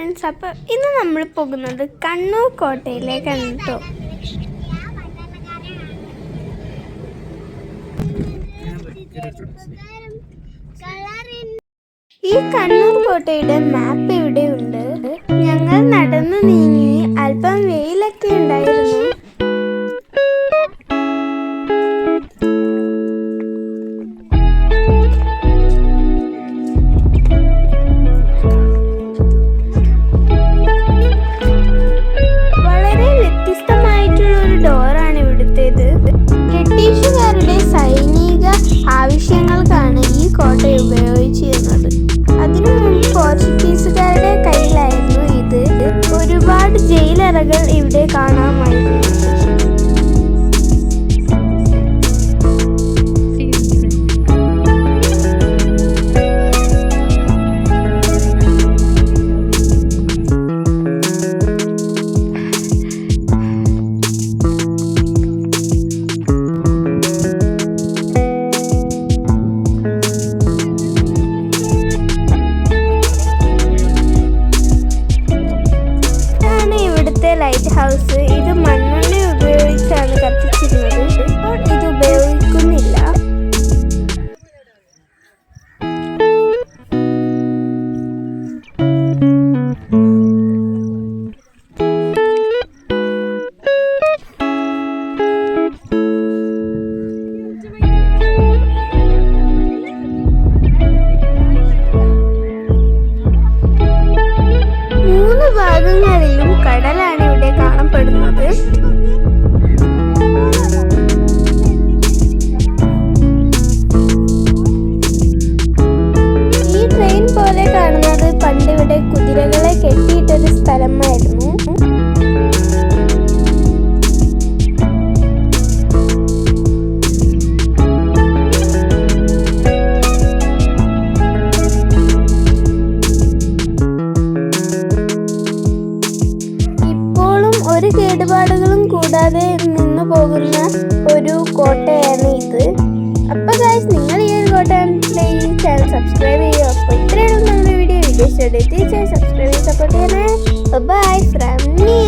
Friends, അപ്പോൾ ഇന്ന് നമ്മൾ പോകുന്നത് കണ്ണൂർ കോട്ടയിലേക്കാണ് കേട്ടോ. ഈ കണ്ണൂർ കോട്ടയുടെ മാപ്പ് ഇവിടെയുണ്ട്. ഞങ്ങൾ നടന്നു നീങ്ങി അല്പം വെയിലൊക്കെ ഉണ്ടായിരുന്നു. വളരെ വ്യത്യസ്തമായിട്ടുള്ള ഒരു ഡോറാണ് ഇവിടുത്തേത്. ബ്രിട്ടീഷുകാരുടെ സൈനിക ആവശ്യങ്ങൾക്കാണ് ഈ കോട്ട ഉപയോഗിച്ചിരുന്നത്. അതിനു മുമ്പ് പോർച്ചുഗീസുകാരുടെ കയ്യിലായിരുന്നു ഇത്. ഒരുപാട് ജയിലറകൾ ഇവിടെ കാണാമായിരുന്നു. ലൈറ്റ് ഹൗസ് ഇത് മണ്ണെണ്ണ ഉപയോഗിച്ചാണ് കത്തിച്ചിരുന്നത്. ഇപ്പോൾ ഇത് ഉപയോഗിക്കുന്നില്ല. മൂന്ന് ഭാഗങ്ങളിലും കടലാണ് ഇവിടെ കാണപ്പെടുന്നത്. ഈ ട്രെയിൻ പോലെ കാണുന്നത് പണ്ടിവിടെ കുതിരകളെ കെട്ടിയിട്ടൊരു സ്ഥലമായിരുന്നു. ഒരു കേടുപാടുകളും കൂടാതെ നിന്നു പോകുന്ന ഒരു കോട്ടയാണ് ഇത്. അപ്പൊ ഗൈസ്, നിങ്ങൾ ഈ ഒരു കോട്ട ചാനൽ സബ്സ്ക്രൈബ് ചെയ്യുക. അപ്പോൾ ഇത്രയാണ് നമ്മുടെ വീഡിയോ. തീർച്ചയായും സബ്സ്ക്രൈബ് ചെയ്ത് സപ്പോർട്ട് ചെയ്യണേ. Bye from me.